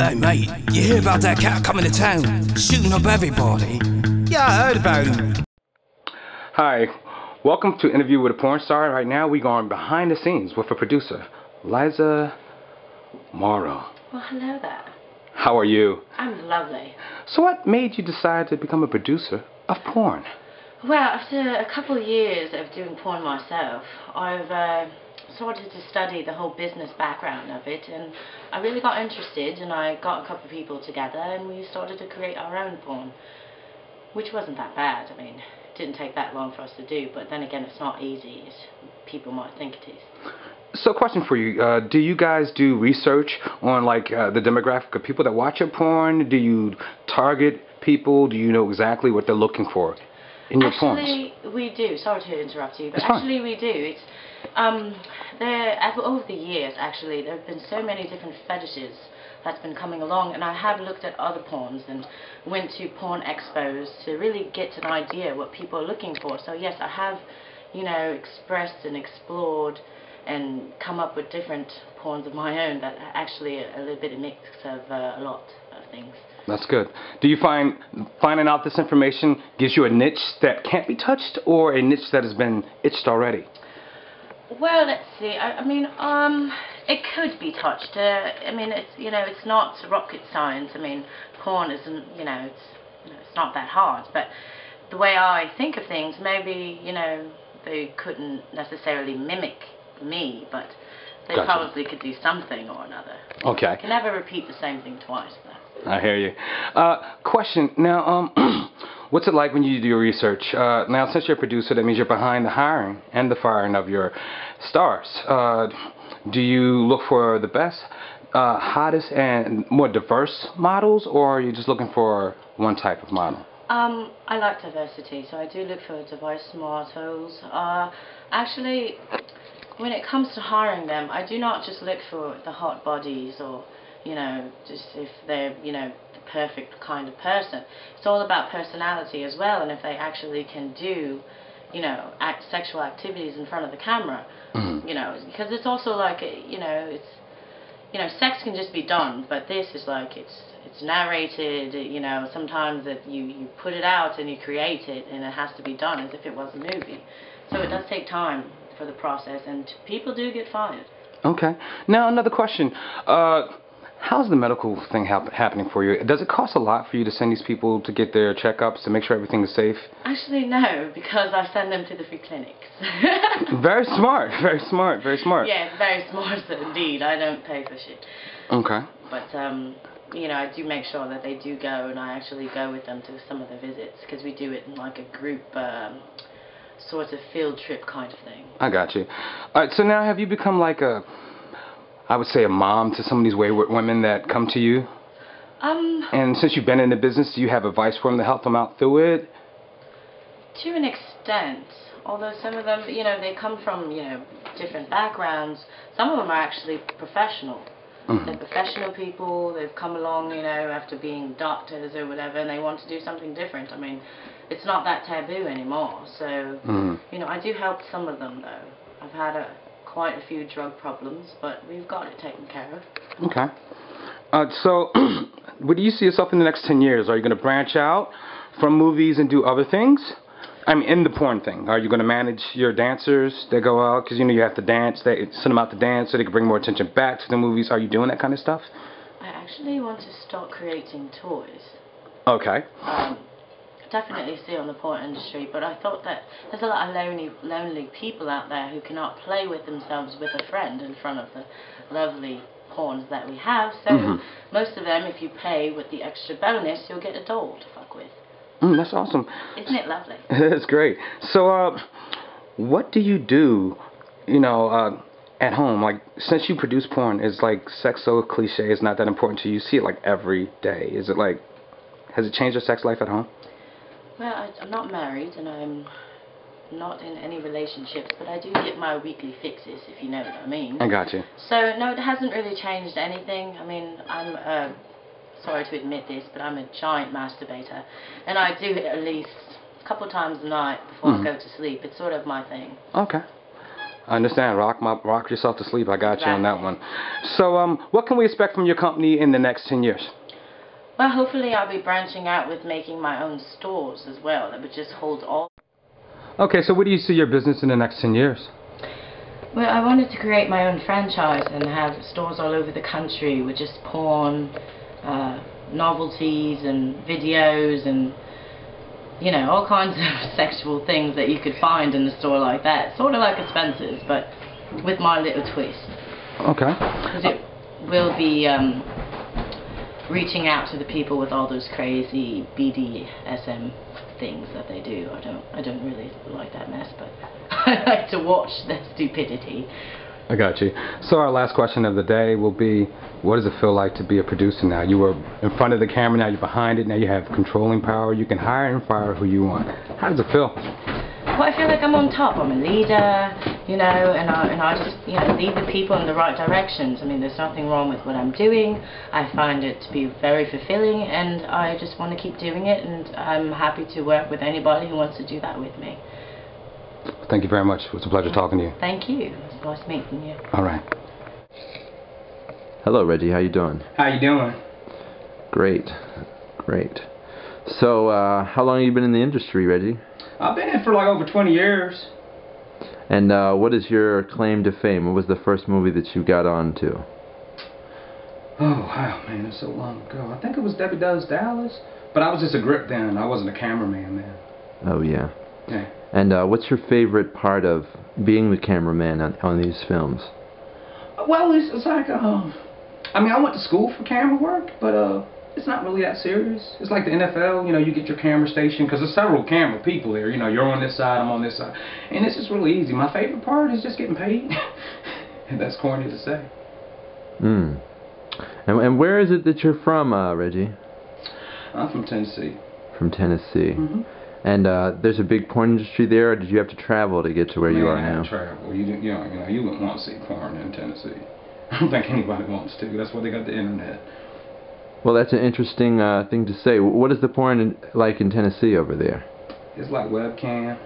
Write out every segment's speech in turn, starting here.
Hey mate, you hear about that cat coming to town, shooting up everybody? Yeah, I heard about him. Hi, welcome to Interview with a Porn Star. Right now we're going behind the scenes with a producer, Liza Morrow. Well, hello there. How are you? I'm lovely. So what made you decide to become a producer of porn? Well, after a couple of years of doing porn myself, I've started to study the whole business background of it, and I really got interested, and I got a couple of people together and we started to create our own porn, which wasn't that bad. I mean, it didn't take that long for us to do, but then again, it's not easy as people might think it is. So question for you, do you guys do research on the demographic of people that watch your porn? Do you target people? Do you know exactly what they're looking for in your porns? Actually, we do. Sorry to interrupt you, but It's fine. actually we do. It's over the years, actually, there have been so many different fetishes that's been coming along, and I have looked at other porns and went to porn expos to really get an idea what people are looking for. So yes, I have, expressed and explored and come up with different porns of my own that are actually a little bit of mix of a lot of things. That's good. Do you find finding out this information gives you a niche that can't be touched, or a niche that has been itched already? Well, let's see. I mean, it could be touched. I mean, it's not rocket science. I mean, porn isn't, it's not that hard. But the way I think of things, maybe, they couldn't necessarily mimic me, but they Gotcha. probably could do something or another. Okay. You can never repeat the same thing twice, though. I hear you. Question. Now, what's it like when you do your research? Now, since you're a producer, that means you're behind the hiring and the firing of your stars. Do you look for the best, hottest, and more diverse models, or are you just looking for one type of model? I like diversity, so I do look for diverse models. Actually, when it comes to hiring them, I do not just look for the hot bodies or, just if they're, the perfect kind of person. It's all about personality as well, and if they actually can do, sexual activities in front of the camera, because it's also like, sex can just be done, but this is like, it's narrated, sometimes that you put it out and you create it, and it has to be done as if it was a movie. So it does take time for the process, and people do get fired. Okay. Now, another question. How's the medical thing happening for you? Does it cost a lot for you to send these people to get their checkups to make sure everything is safe? Actually, no, because I send them to the free clinics. Very smart, very smart, very smart. Yeah, it's very smart indeed. I don't pay for shit. Okay. But, I do make sure that they do go, and I actually go with them to some of the visits, because we do it in like a group sort of field trip kind of thing. I got you. All right, so now have you become like I would say a mom to some of these wayward women that come to you? And since you've been in the business, do you have advice for them to help them out through it? To an extent, although some of them, they come from, different backgrounds. Some of them are actually professional. Mm-hmm. They're professional people. They've come along, after being doctors or whatever, and they want to do something different. I mean, it's not that taboo anymore. So, I do help some of them, though. I've had quite a few drug problems, but we've got it taken care of. Okay. So, where do you see yourself in the next 10 years? Are you going to branch out from movies and do other things? I mean, in the porn thing. Are you going to manage your dancers that go out? Because, you have to dance. They send them out to dance so they can bring more attention back to the movies. Are you doing that kind of stuff? I actually want to start creating toys. Okay. Definitely still in the porn industry, but I thought that there's a lot of lonely people out there who cannot play with themselves with a friend in front of the lovely porns that we have. So most of them, if you pay with the extra bonus, you'll get a doll to fuck with. That's awesome. Isn't it lovely? It's great. So, what do you do, at home? Like, since you produce porn, is like sex so cliche? It's not that important to you. You see it like every day. Is it like, has it changed your sex life at home? Well, I'm not married, and I'm not in any relationships, but I do get my weekly fixes, if you know what I mean. I got you. So, no, it hasn't really changed anything. I mean, I'm, sorry to admit this, but I'm a giant masturbator, and I do it at least a couple of times a night before I go to sleep. It's sort of my thing. Okay. I understand. Rock yourself to sleep. I got you on that one. So, what can we expect from your company in the next 10 years? Well, hopefully I'll be branching out with making my own stores as well that would just hold all. Okay, so where do you see your business in the next 10 years? Well, I wanted to create my own franchise and have stores all over the country with just porn, novelties and videos and, you know, all kinds of sexual things that you could find in a store like that. Sort of like Spencer's, but with my little twist. Okay. Because it will be reaching out to the people with all those crazy BDSM things that they do. I don't really like that mess, but I like to watch their stupidity. I got you. So our last question of the day will be, what does it feel like to be a producer now? You were in front of the camera, now you're behind it, now you have controlling power, you can hire and fire who you want. How does it feel? Well, I feel like I'm on top. I'm a leader, you know, and I just, you know, lead the people in the right directions. I mean, there's nothing wrong with what I'm doing. I find it to be very fulfilling, and I just want to keep doing it, and I'm happy to work with anybody who wants to do that with me. Thank you very much. It was a pleasure talking to you. Thank you. It was nice meeting you. All right. Hello, Reggie. How you doing? How you doing? Great. Great. So, how long have you been in the industry, Reggie? I've been in for like over 20 years. And what is your claim to fame? What was the first movie that you got on to? Oh, wow, man, it's so long ago. I think it was Debbie Does Dallas, but I was just a grip then. I wasn't a cameraman then. Oh, yeah. Yeah. And what's your favorite part of being the cameraman on these films? Well, it's like, I mean, I went to school for camera work, but it's not really that serious. It's like the NFL, you know, you get your camera station, because there's several camera people there. You know, you're on this side, I'm on this side. And it's just really easy. My favorite part is just getting paid. And that's corny to say. And where is it that you're from, Reggie? I'm from Tennessee. From Tennessee. Mm-hmm. And there's a big porn industry there, or did you have to travel to get to where you are now? Travel. You wouldn't want to see porn in Tennessee. I don't think anybody wants to. That's why they got the internet. Well, that's an interesting thing to say. What is the porn like in Tennessee over there? It's like webcam.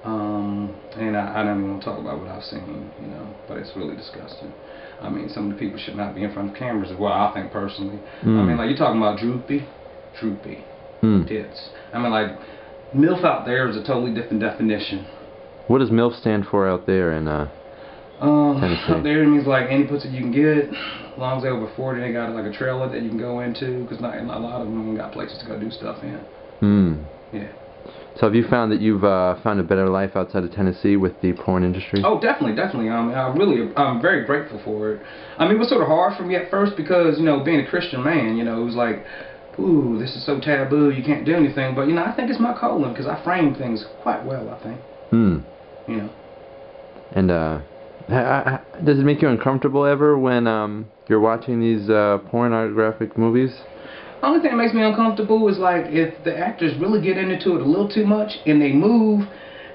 And I don't even want to talk about what I've seen, you know, but it's really disgusting. I mean, some of the people should not be in front of cameras, is what I think personally. I mean, like, you're talking about droopy tits. I mean, like, MILF out there is a totally different definition. What does MILF stand for out there in Tennessee? Out there it means like any pussy you can get, as long as they're over 40, they got like a trailer that you can go into, because not a lot of them got places to go do stuff in. Yeah. So have you found that you've found a better life outside of Tennessee with the porn industry? Oh, definitely. I'm very grateful for it. I mean, it was sort of hard for me at first because, you know, being a Christian man, you know, it was like, ooh, this is so taboo, you can't do anything. But, you know, I think it's my calling because I frame things quite well, I think. You know. And does it make you uncomfortable ever when you're watching these pornographic movies? The only thing that makes me uncomfortable is like if the actors really get into it a little too much and they move,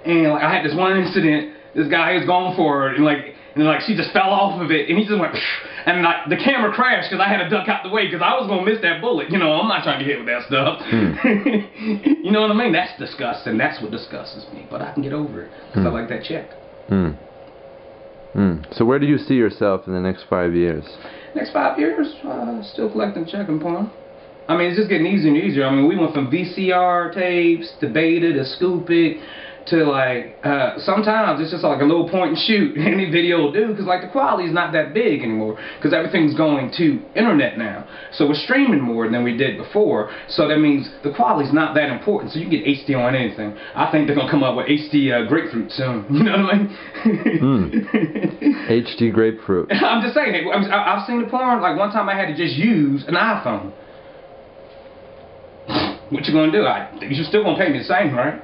and like I had this one incident, this guy was going for it, and like she just fell off of it, and he just went, and like the camera crashed because I had to duck out the way because I was gonna miss that bullet. You know, I'm not trying to get hit with that stuff. You know what I mean? That's disgusting. That's what disgusts me. But I can get over it because I like that check. So where do you see yourself in the next 5 years? Next 5 years, still collecting check and porn. I mean, it's just getting easier and easier. I mean, we went from VCR tapes to Beta to Scoop It to like, sometimes it's just like a little point and shoot any video will do because like the quality is not that big anymore because everything's going to internet now. So we're streaming more than we did before. So that means the quality's not that important. So you can get HD on anything. I think they're going to come up with HD grapefruit soon. You know what I mean? HD grapefruit. I'm just saying, I've seen the porn. Like one time I had to just use an iPhone. What you gonna do? You're still gonna pay me the same, right?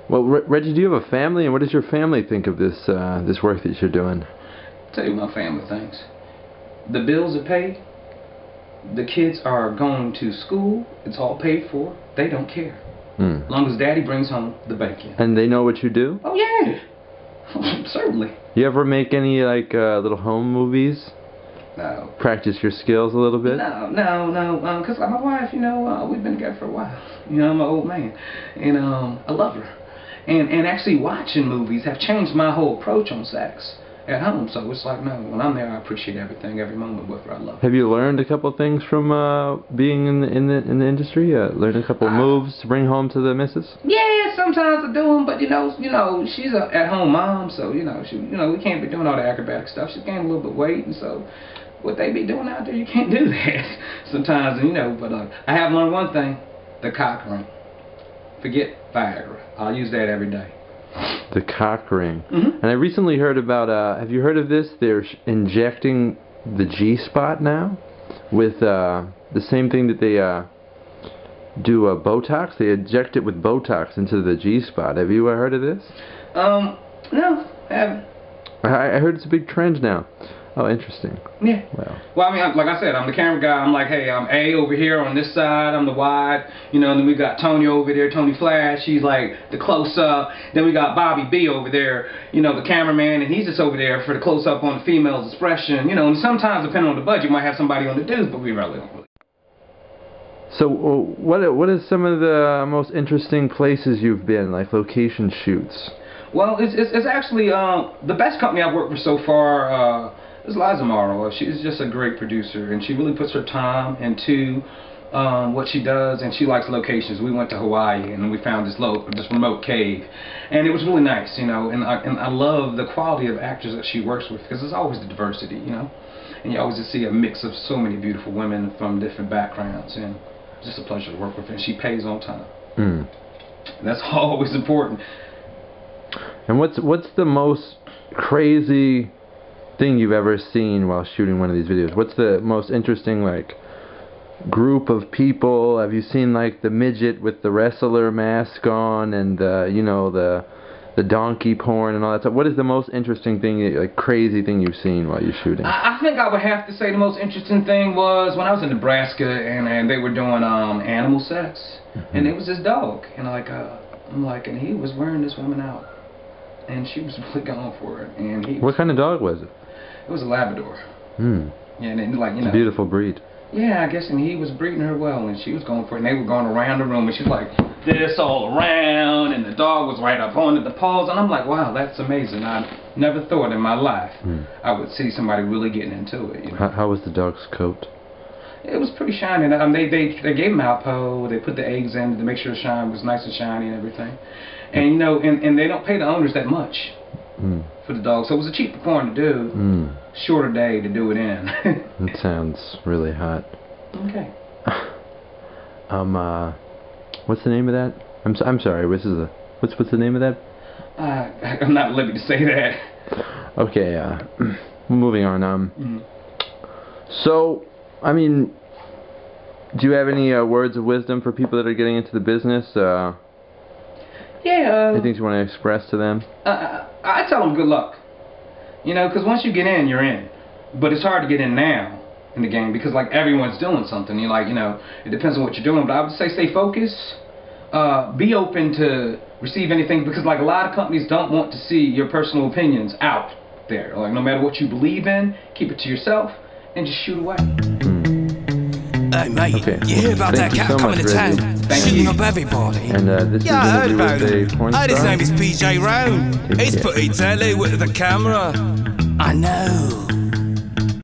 Well, Reggie, do you have a family, and what does your family think of this this work that you're doing? I'll tell you what my family thinks. The bills are paid. The kids are going to school. It's all paid for. They don't care. As long as Daddy brings home the bacon. And they know what you do? Oh yeah, certainly. You ever make any like little home movies? No. Practice your skills a little bit? No, because like my wife, you know, we've been together for a while. You know, I'm an old man, and I love her. and actually watching movies have changed my whole approach on sex at home. So it's like, no, when I'm there, I appreciate everything, every moment with her. I love it. Have you learned a couple things from being in the industry? Learned a couple moves to bring home to the missus? Yeah, sometimes I do them, but you know, she's a at-home mom, so we can't be doing all the acrobatic stuff. She's gaining a little bit of weight, and so what they be doing out there, you can't do that sometimes, But I have learned one thing: the cock ring. Forget Viagra. I'll use that every day. The cock ring. And I recently heard about, have you heard of this? They're injecting the G-spot now with the same thing that they do Botox. They inject it with Botox into the G-spot. Have you heard of this? No, I haven't. I heard it's a big trend now. Oh, interesting. Yeah. Well, I mean, like I said, I'm the camera guy. I'm like, hey, I'm A over here on this side. I'm the wide. And then we got Tony over there, Tony Flash. He's like the close-up. Then we got Bobby B over there, the cameraman, and he's just over there for the close-up on the female's expression. And sometimes, depending on the budget, you might have somebody on the dudes, but we really don't really. So, what is some of the most interesting places you've been, like location shoots? Well, it's actually the best company I've worked with so far. It's Liza. She's just a great producer, and she really puts her time into what she does, and she likes locations. We went to Hawaii, and we found this remote cave, and it was really nice, and I love the quality of actors that she works with, because there's always the diversity, and you always just see a mix of so many beautiful women from different backgrounds, and it's just a pleasure to work with her, and she pays on time. And that's always important. And what's the most crazy thing you've ever seen while shooting one of these videos? What's the most interesting group of people? Have you seen the midget with the wrestler mask on and the donkey porn and all that stuff? What is the most interesting thing, crazy thing you've seen while you're shooting? I think I would have to say the most interesting thing was when I was in Nebraska and they were doing animal sex, and it was this dog, and and he was wearing this woman out, and she was really going for it. And what kind of dog was it? It was a Labrador. Yeah, and it's a beautiful breed. Yeah, I guess, and he was breeding her well, and she was going for it, and they were going around the room, and she was like this all around, and the dog was right up on the paws, and I'm like, wow, that's amazing. I never thought in my life I would see somebody really getting into it. How was the dog's coat? It was pretty shiny. They gave him Alpo. They put the eggs in to make sure the shine was nice and shiny and everything. And and they don't pay the owners that much for the dog, so it was a cheaper porn to do, shorter day to do it in. It sounds really hot. Okay. What's the name of that? I'm sorry. What's the name of that? I'm not at liberty to say that. Okay. Moving on. So, I mean, do you have any words of wisdom for people that are getting into the business? Yeah. Anything you want to express to them? I tell them good luck. Because once you get in, you're in. But it's hard to get in now in the game because everyone's doing something. It depends on what you're doing. But I would say stay focused. Be open to receive anything because a lot of companies don't want to see your personal opinions out there. No matter what you believe in, keep it to yourself and just shoot away. Hey mate, okay. You hear about that cat coming to town, shooting up everybody? And this I heard is about him. porn star? His name is PJ Roan. He's pretty deadly with the camera. I know.